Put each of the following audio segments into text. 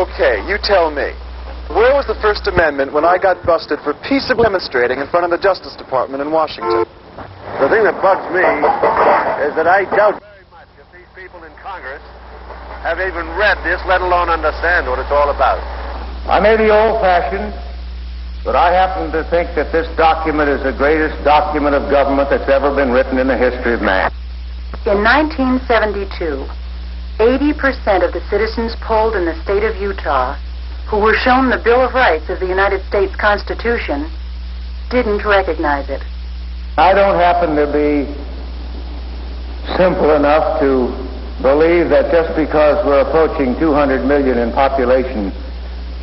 Okay, you tell me. Where was the First Amendment when I got busted for peaceably demonstrating in front of the Justice Department in Washington? The thing that bugs me is that I doubt very much if these people in Congress have even read this, let alone understand what it's all about. I may be old-fashioned, but I happen to think that this document is the greatest document of government that's ever been written in the history of man. In 1972, 80% of the citizens polled in the state of Utah who were shown the Bill of Rights of the United States Constitution didn't recognize it. I don't happen to be simple enough to believe that just because we're approaching 200 million in population,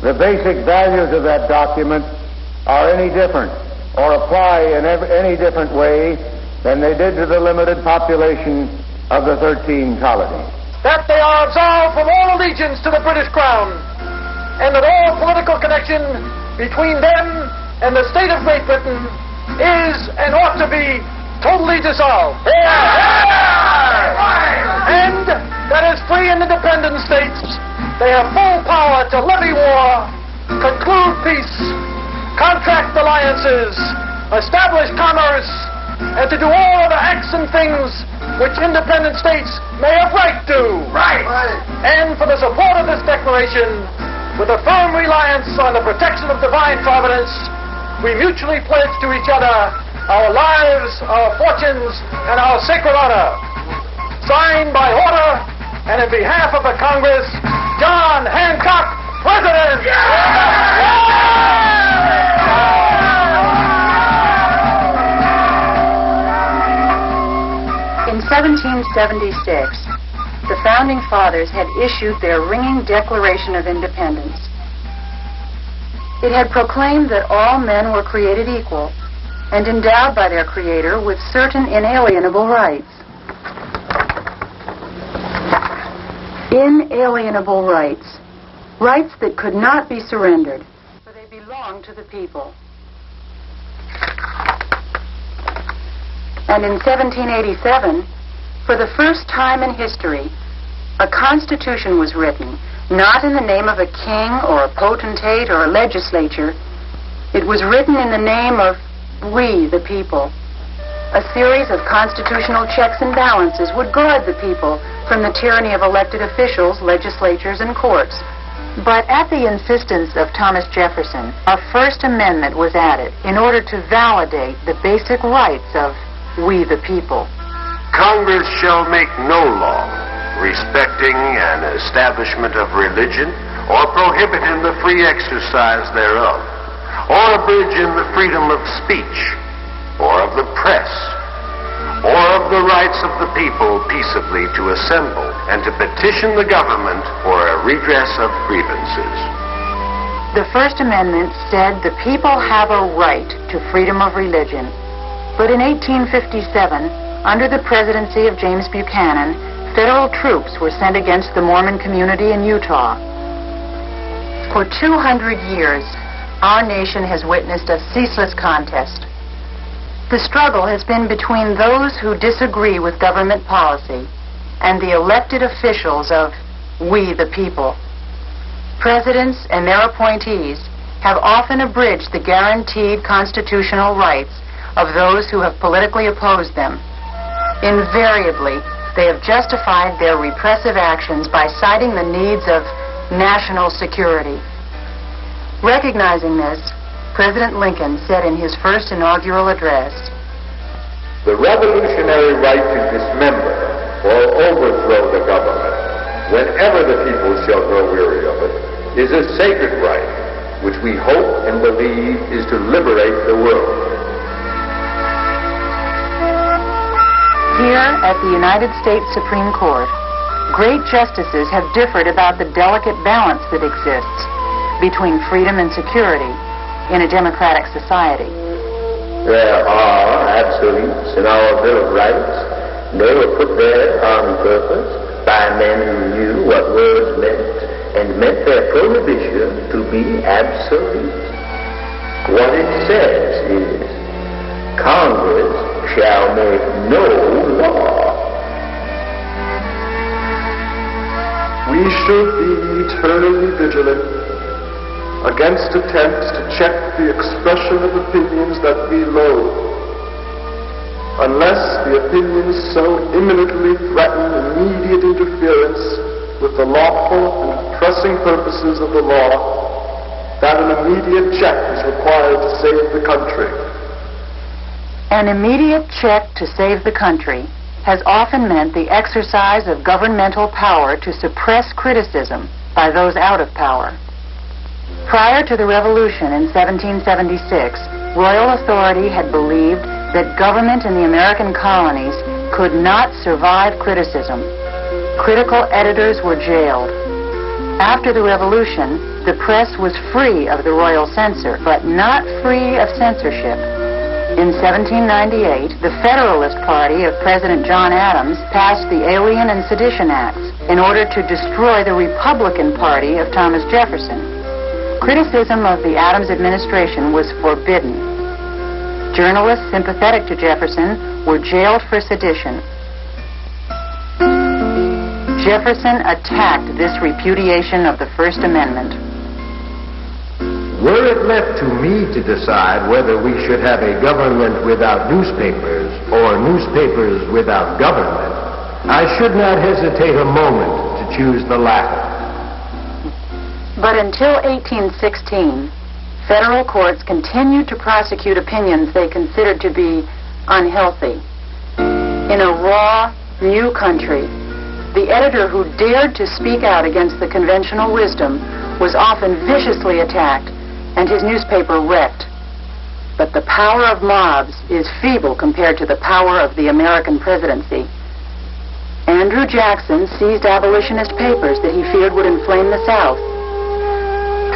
the basic values of that document are any different or apply in any different way than they did to the limited population of the 13 colonies. That they are absolved from all allegiance to the British Crown, and that all political connection between them and the state of Great Britain is and ought to be totally dissolved. And that as free and independent states, they have full power to levy war, conclude peace, contract alliances, establish commerce, and to do all other acts and things which independent states may have right to. Right. And for the support of this declaration, with a firm reliance on the protection of divine providence, we mutually pledge to each other our lives, our fortunes, and our sacred honor. Signed by order and in behalf of the Congress, John Hancock, President. In 1776, the Founding Fathers had issued their ringing Declaration of Independence. It had proclaimed that all men were created equal and endowed by their Creator with certain inalienable rights. Inalienable rights. Rights that could not be surrendered, for they belonged to the people. And in 1787, for the first time in history, a constitution was written, not in the name of a king or a potentate or a legislature. It was written in the name of we, the people. A series of constitutional checks and balances would guard the people from the tyranny of elected officials, legislatures, and courts. But at the insistence of Thomas Jefferson, a First Amendment was added in order to validate the basic rights of we, the people. Congress shall make no law respecting an establishment of religion or prohibiting the free exercise thereof, or abridging the freedom of speech, or of the press, or of the rights of the people peaceably to assemble and to petition the government for a redress of grievances. The First Amendment said the people have a right to freedom of religion. But in 1857, under the presidency of James Buchanan, federal troops were sent against the Mormon community in Utah. For 200 years, our nation has witnessed a ceaseless contest. The struggle has been between those who disagree with government policy and the elected officials of we, the people. Presidents and their appointees have often abridged the guaranteed constitutional rights of those who have politically opposed them. Invariably, they have justified their repressive actions by citing the needs of national security. Recognizing this, President Lincoln said in his first inaugural address, The revolutionary right to dismember or overthrow the government, whenever the people shall grow weary of it, is a sacred right, which we hope and believe is to liberate the world. Here at the United States Supreme Court, great justices have differed about the delicate balance that exists between freedom and security in a democratic society. There are absolutes in our Bill of Rights. They were put there on purpose by men who knew what words meant and meant their prohibition to be absolute. What it says is, Congress shall make no law. We should be eternally eternally vigilant against attempts to check the expression of opinions that we loathe, unless the opinions so imminently threaten immediate interference with the lawful and pressing purposes of the law that an immediate check is required to save the country. An immediate check to save the country has often meant the exercise of governmental power to suppress criticism by those out of power. Prior to the Revolution in 1776, royal authority had believed that government in the American colonies could not survive criticism. Critical editors were jailed. After the Revolution, the press was free of the royal censor, but not free of censorship. In 1798, the Federalist Party of President John Adams passed the Alien and Sedition Acts in order to destroy the Republican Party of Thomas Jefferson. Criticism of the Adams administration was forbidden. Journalists sympathetic to Jefferson were jailed for sedition. Jefferson attacked this repudiation of the First Amendment. Were it left to me to decide whether we should have a government without newspapers or newspapers without government, I should not hesitate a moment to choose the latter. But until 1816, federal courts continued to prosecute opinions they considered to be unhealthy. In a raw, new country, the editor who dared to speak out against the conventional wisdom was often viciously attacked and his newspaper wrecked. But the power of mobs is feeble compared to the power of the American presidency. Andrew Jackson seized abolitionist papers that he feared would inflame the South.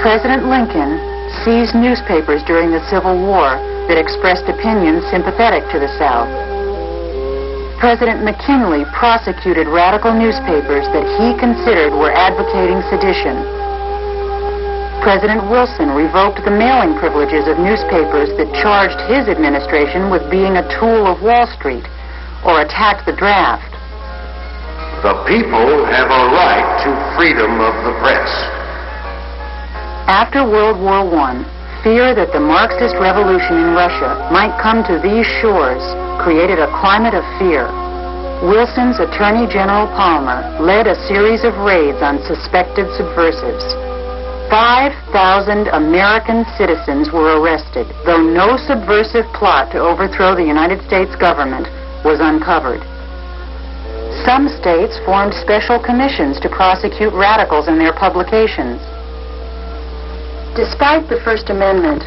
President Lincoln seized newspapers during the Civil War that expressed opinions sympathetic to the South. President McKinley prosecuted radical newspapers that he considered were advocating sedition. President Wilson revoked the mailing privileges of newspapers that charged his administration with being a tool of Wall Street or attacked the draft. The people have a right to freedom of the press. After World War I, fear that the Marxist revolution in Russia might come to these shores created a climate of fear. Wilson's Attorney General Palmer led a series of raids on suspected subversives. 5,000 American citizens were arrested, though no subversive plot to overthrow the United States government was uncovered. Some states formed special commissions to prosecute radicals in their publications. Despite the First Amendment,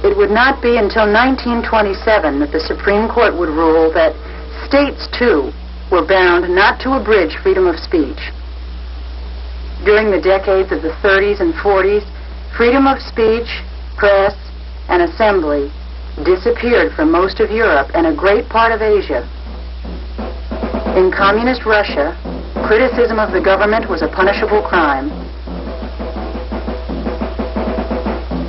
it would not be until 1927 that the Supreme Court would rule that states, too, were bound not to abridge freedom of speech. During the decades of the 30s and 40s, freedom of speech, press, and assembly disappeared from most of Europe and a great part of Asia. In communist Russia, criticism of the government was a punishable crime.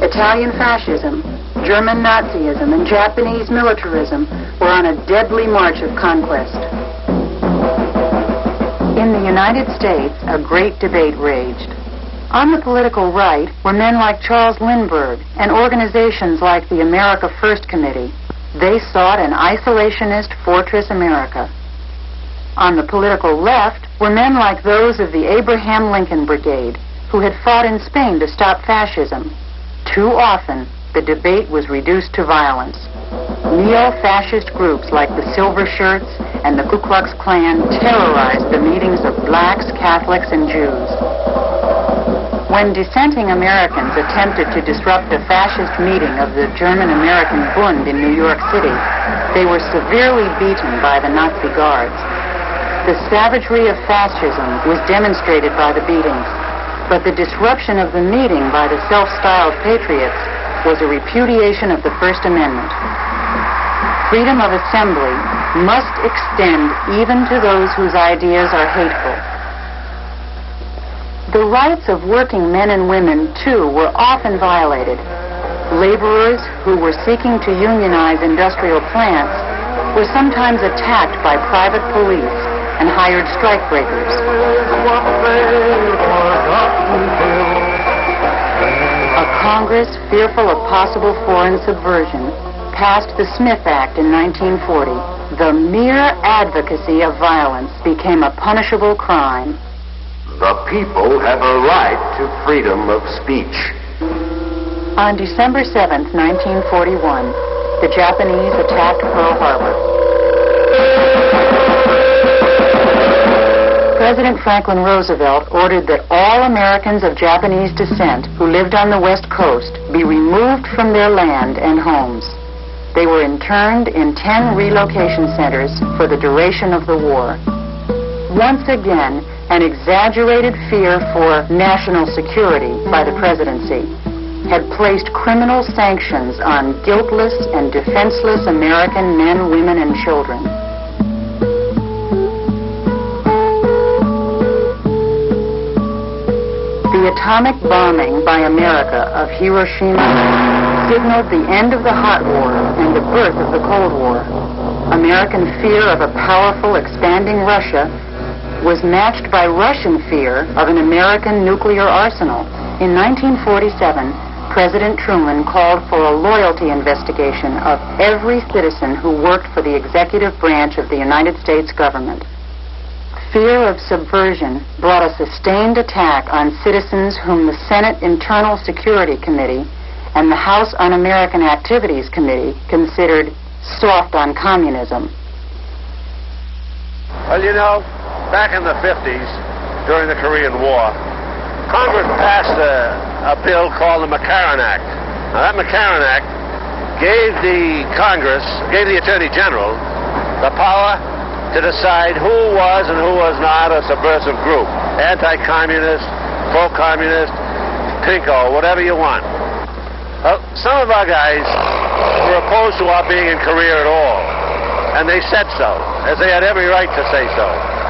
Italian fascism, German Nazism, and Japanese militarism were on a deadly march of conquest. In the United States, a great debate raged. On the political right were men like Charles Lindbergh and organizations like the America First Committee. They sought an isolationist fortress America. On the political left were men like those of the Abraham Lincoln Brigade, who had fought in Spain to stop fascism. Too often, the debate was reduced to violence. Neo-fascist groups like the Silver Shirts and the Ku Klux Klan terrorized the meetings of blacks, Catholics, and Jews. When dissenting Americans attempted to disrupt a fascist meeting of the German-American Bund in New York City, they were severely beaten by the Nazi guards. The savagery of fascism was demonstrated by the beatings, but the disruption of the meeting by the self-styled patriots was a repudiation of the First Amendment. Freedom of assembly must extend even to those whose ideas are hateful. The rights of working men and women, too, were often violated. Laborers who were seeking to unionize industrial plants were sometimes attacked by private police and hired strikebreakers. Congress, fearful of possible foreign subversion, passed the Smith Act in 1940. The mere advocacy of violence became a punishable crime. The people have a right to freedom of speech. On December 7, 1941, the Japanese attacked Pearl Harbor. President Franklin Roosevelt ordered that all Americans of Japanese descent who lived on the West Coast be removed from their land and homes. They were interned in 10 relocation centers for the duration of the war. Once again, an exaggerated fear for national security by the presidency had placed criminal sanctions on guiltless and defenseless American men, women, and children. The atomic bombing by America of Hiroshima signaled the end of the hot war and the birth of the Cold War. American fear of a powerful, expanding Russia was matched by Russian fear of an American nuclear arsenal. In 1947, President Truman called for a loyalty investigation of every citizen who worked for the executive branch of the United States government. Fear of subversion brought a sustained attack on citizens whom the Senate Internal Security Committee and the House Un-American Activities Committee considered soft on communism. Well, you know, back in the 50s, during the Korean War, Congress passed a bill called the Mccarran Act. Now, that Mccarran Act gave the Congress, gave the Attorney General, the power to decide who was and who was not a subversive group. Anti-communist, pro-communist, pinko, whatever you want. Well, some of our guys were opposed to our being in Korea at all, and they said so, as they had every right to say so,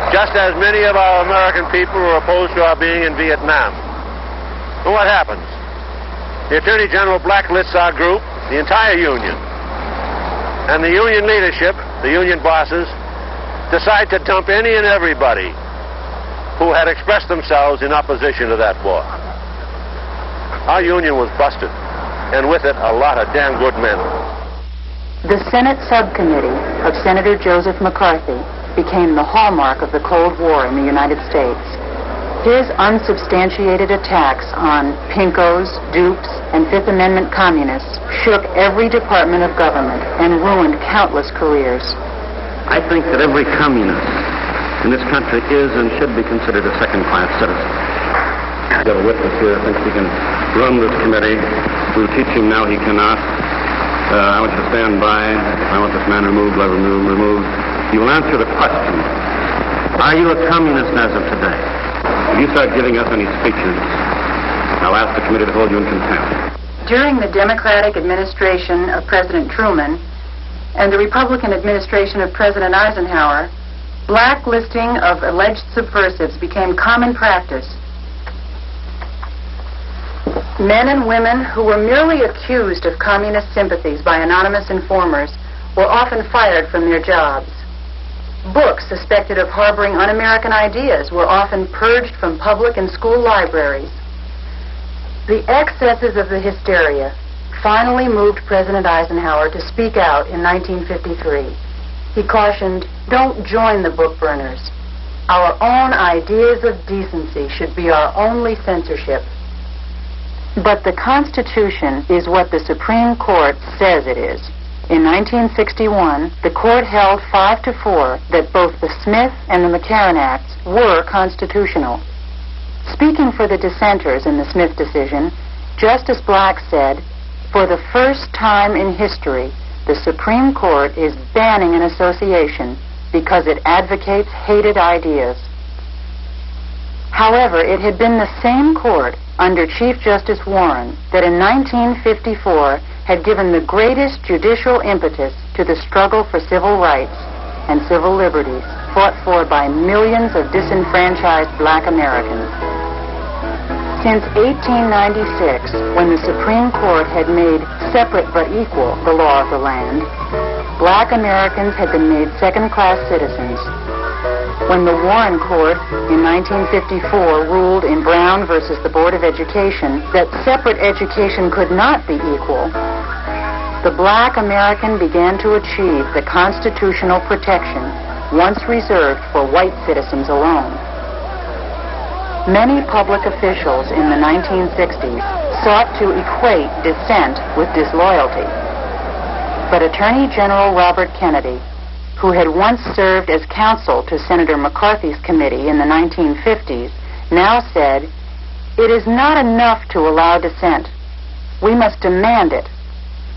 just as many of our American people were opposed to our being in Vietnam. And what happens? The Attorney General blacklists our group, the entire union, and the union leadership, the union bosses, decide to dump any and everybody who had expressed themselves in opposition to that war. Our union was busted, and with it, a lot of damn good men. The Senate subcommittee of Senator Joseph McCarthy became the hallmark of the Cold War in the United States. His unsubstantiated attacks on pinkos, dupes, and Fifth Amendment communists shook every department of government and ruined countless careers. I think that every communist in this country is and should be considered a second-class citizen. I have a witness here who thinks he can run this committee. We'll teach him now he cannot. I want you to stand by. If I want this man removed, let him removed. You will answer the question. Are you a communist as of today? If you start giving us any speeches, I'll ask the committee to hold you in contempt. During the Democratic administration of President Truman and the Republican administration of President Eisenhower, blacklisting of alleged subversives became common practice. Men and women who were merely accused of communist sympathies by anonymous informers were often fired from their jobs. Books suspected of harboring un-American ideas were often purged from public and school libraries. The excesses of the hysteria finally moved President Eisenhower to speak out in 1953. He cautioned, "Don't join the book burners. Our own ideas of decency should be our only censorship." But the Constitution is what the Supreme Court says it is. In 1961, the court held 5-4 that both the Smith and the Mccarran Acts were constitutional. Speaking for the dissenters in the Smith decision, Justice Black said, "For the first time in history, the Supreme Court is banning an association because it advocates hated ideas." However, it had been the same court under Chief Justice Warren that in 1954 had given the greatest judicial impetus to the struggle for civil rights and civil liberties fought for by millions of disenfranchised black Americans. Since 1896, when the Supreme Court had made separate but equal the law of the land, black Americans had been made second-class citizens. When the Warren Court in 1954 ruled in Brown versus the Board of Education that separate education could not be equal, the black American began to achieve the constitutional protection once reserved for white citizens alone. Many public officials in the 1960s sought to equate dissent with disloyalty. But Attorney General Robert Kennedy, who had once served as counsel to Senator McCarthy's committee in the 1950s, now said, "It is not enough to allow dissent. We must demand it,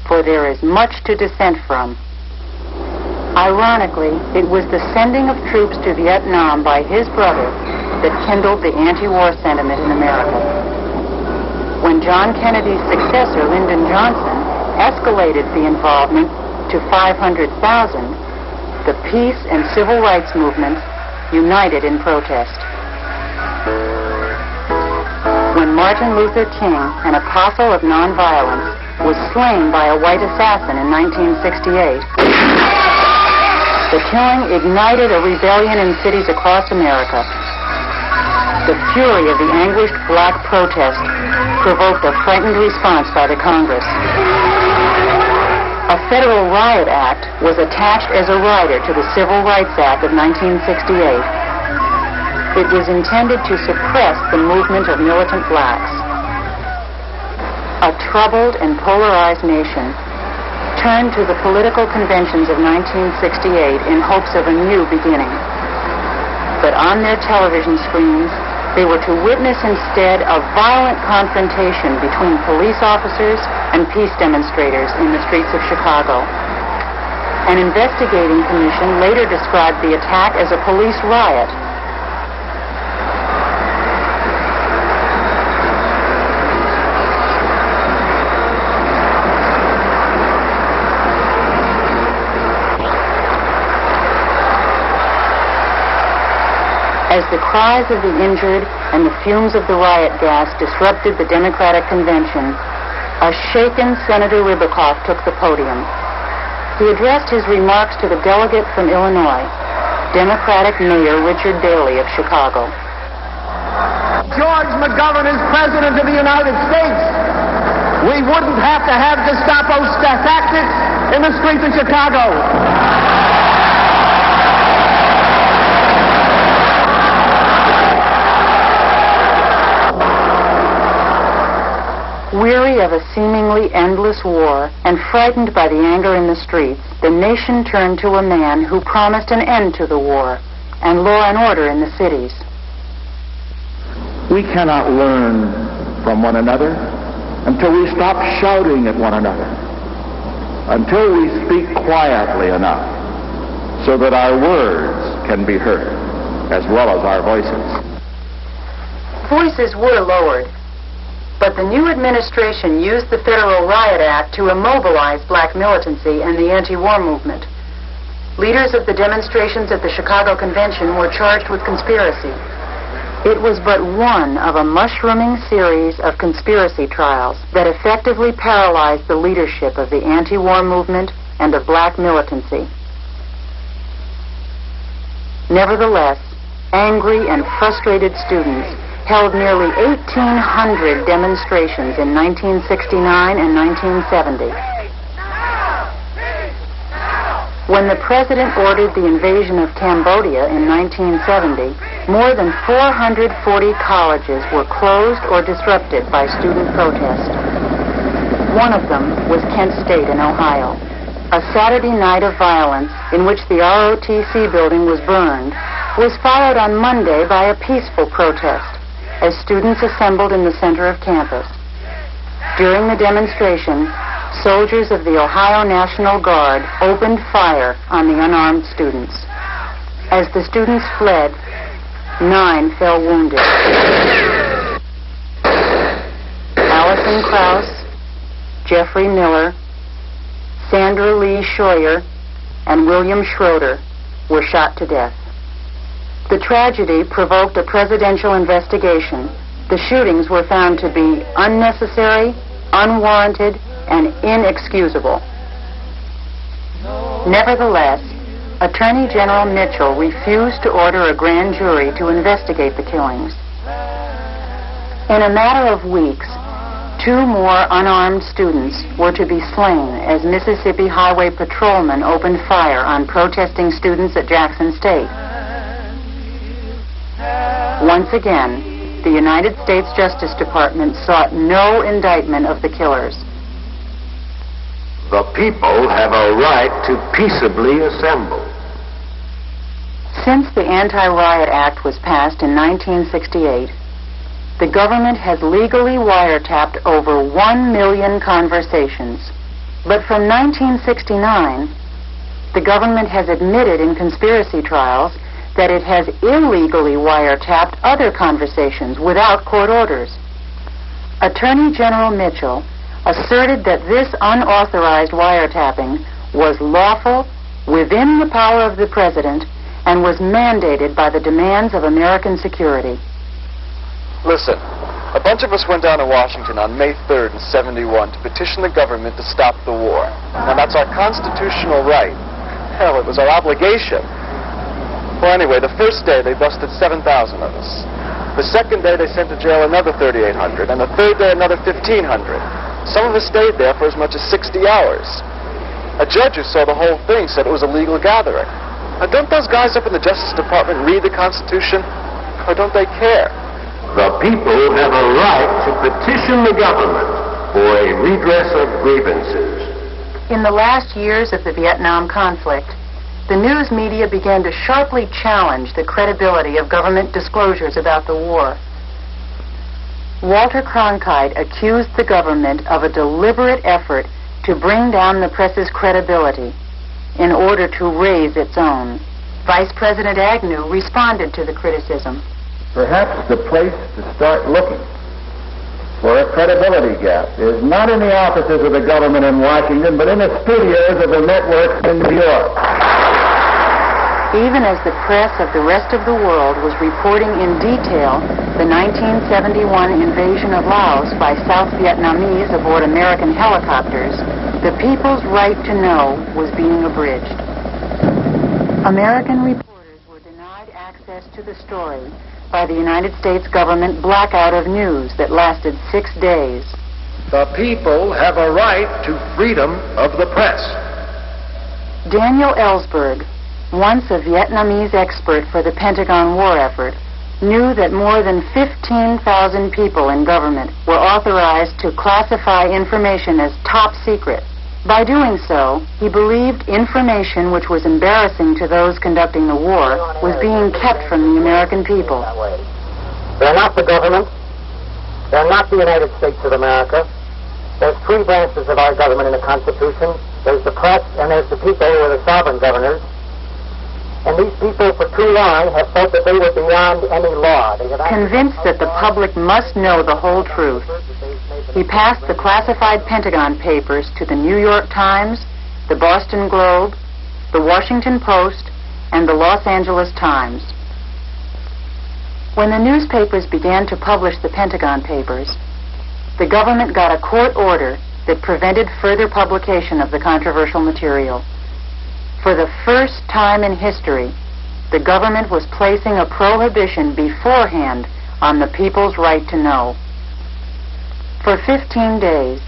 for there is much to dissent from." Ironically, it was the sending of troops to Vietnam by his brother that kindled the anti-war sentiment in America. When John Kennedy's successor, Lyndon Johnson, escalated the involvement to 500,000, the peace and civil rights movements united in protest. When Martin Luther King, an apostle of nonviolence, was slain by a white assassin in 1968, the killing ignited a rebellion in cities across America. The fury of the anguished black protest provoked a frightened response by the Congress. A federal riot act was attached as a rider to the Civil Rights Act of 1968. It was intended to suppress the movement of militant blacks. A troubled and polarized nation turned to the political conventions of 1968 in hopes of a new beginning. But on their television screens, they were to witness instead a violent confrontation between police officers and peace demonstrators in the streets of Chicago. An investigating commission later described the attack as a police riot. As the cries of the injured and the fumes of the riot gas disrupted the Democratic convention, a shaken Senator Ribicoff took the podium. He addressed his remarks to the delegate from Illinois, Democratic Mayor Richard Daley of Chicago. George McGovern is President of the United States. We wouldn't have to have Gestapo tactics in the streets of Chicago. Weary of a seemingly endless war and frightened by the anger in the streets, the nation turned to a man who promised an end to the war and law and order in the cities. We cannot learn from one another until we stop shouting at one another, until we speak quietly enough so that our words can be heard as well as our voices. Voices were lowered, but the new administration used the Federal Riot Act to immobilize black militancy and the anti-war movement. Leaders of the demonstrations at the Chicago Convention were charged with conspiracy. It was but one of a mushrooming series of conspiracy trials that effectively paralyzed the leadership of the anti-war movement and of black militancy. Nevertheless, angry and frustrated students held nearly 1,800 demonstrations in 1969 and 1970. When the president ordered the invasion of Cambodia in 1970, more than 440 colleges were closed or disrupted by student protest. One of them was Kent State in Ohio. A Saturday night of violence in which the ROTC building was burned was followed on Monday by a peaceful protest as students assembled in the center of campus. During the demonstration, soldiers of the Ohio National Guard opened fire on the unarmed students. As the students fled, 9 fell wounded. Allison Krauss, Jeffrey Miller, Sandra Lee Scheuer, and William Schroeder were shot to death. The tragedy provoked a presidential investigation. The shootings were found to be unnecessary, unwarranted, and inexcusable. Nevertheless, Attorney General Mitchell refused to order a grand jury to investigate the killings. In a matter of weeks, 2 more unarmed students were to be slain as Mississippi Highway patrolmen opened fire on protesting students at Jackson State. Once again, the United States Justice Department sought no indictment of the killers. The people have a right to peaceably assemble. Since the Anti-Riot Act was passed in 1968, the government has legally wiretapped over 1 million conversations. But from 1969, the government has admitted in conspiracy trials that it has illegally wiretapped other conversations without court orders. Attorney General Mitchell asserted that this unauthorized wiretapping was lawful, within the power of the president, and was mandated by the demands of American security. Listen, a bunch of us went down to Washington on May 3rd in '71 to petition the government to stop the war. Now, that's our constitutional right. Hell, it was our obligation. Well, anyway, the first day they busted 7,000 of us. The second day they sent to jail another 3,800, and the third day another 1,500. Some of us stayed there for as much as 60 hours. A judge who saw the whole thing said it was a legal gathering. Now, don't those guys up in the Justice Department read the Constitution? Or don't they care? The people have a right to petition the government for a redress of grievances. In the last years of the Vietnam conflict, the news media began to sharply challenge the credibility of government disclosures about the war. Walter Cronkite accused the government of a deliberate effort to bring down the press's credibility in order to raise its own. Vice President Agnew responded to the criticism. Perhaps the place to start looking for a credibility gap is not in the offices of the government in Washington, but in the studios of the networks in New York. Even as the press of the rest of the world was reporting in detail the 1971 invasion of Laos by South Vietnamese aboard American helicopters, the people's right to know was being abridged. American reporters were denied access to the story by the United States government blackout of news that lasted 6 days. The people have a right to freedom of the press. Daniel Ellsberg, once a Vietnamese expert for the Pentagon war effort, knew that more than 15,000 people in government were authorized to classify information as top secret. By doing so, he believed information which was embarrassing to those conducting the war was being kept from the American people. They're not the government. They're not the United States of America. There's 3 branches of our government in the Constitution. There's the press and there's the people who are the sovereign governors. And these people for too long have felt that they were beyond any law. Convinced that the public must know the whole truth, he passed the classified Pentagon papers to the New York Times, the Boston Globe, the Washington Post, and the Los Angeles Times. When the newspapers began to publish the Pentagon papers, the government got a court order that prevented further publication of the controversial material. For the first time in history, the government was placing a prohibition beforehand on the people's right to know. For 15 days,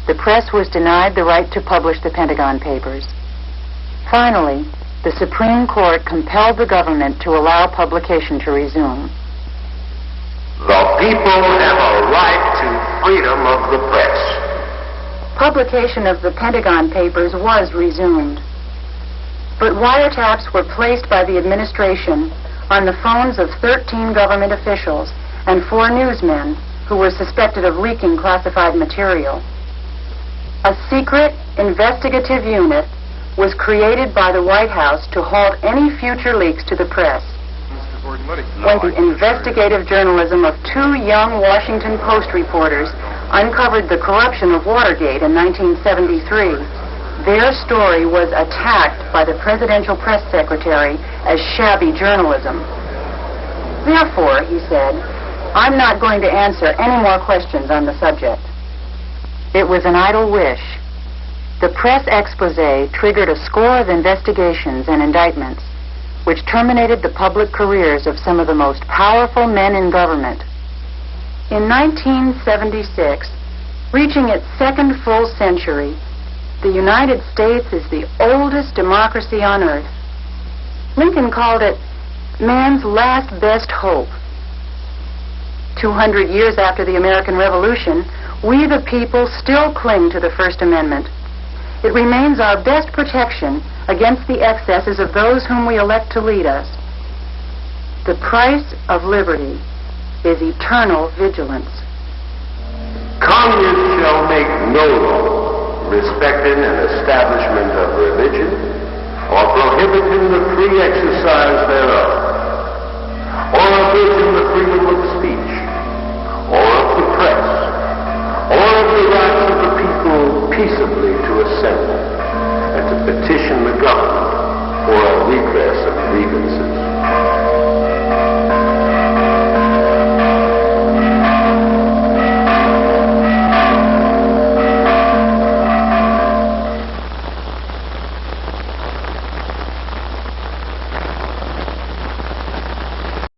the press was denied the right to publish the Pentagon papers. Finally, the Supreme Court compelled the government to allow publication to resume. The people have a right to freedom of the press. Publication of the Pentagon papers was resumed. But wiretaps were placed by the administration on the phones of 13 government officials and 4 newsmen who were suspected of leaking classified material. A secret investigative unit was created by the White House to halt any future leaks to the press. When the investigative journalism of 2 young Washington Post reporters uncovered the corruption of Watergate in 1973, their story was attacked by the presidential press secretary as shabby journalism. Therefore, he said, I'm not going to answer any more questions on the subject. It was an idle wish. The press expose triggered a score of investigations and indictments, which terminated the public careers of some of the most powerful men in government. In 1976, reaching its second full century, the United States is the oldest democracy on earth. Lincoln called it man's last best hope. 200 years after the American Revolution, we the people still cling to the First Amendment. It remains our best protection against the excesses of those whom we elect to lead us. The price of liberty is eternal vigilance. Congress shall make no law respecting an establishment of religion or prohibiting the free exercise thereof, or abridging the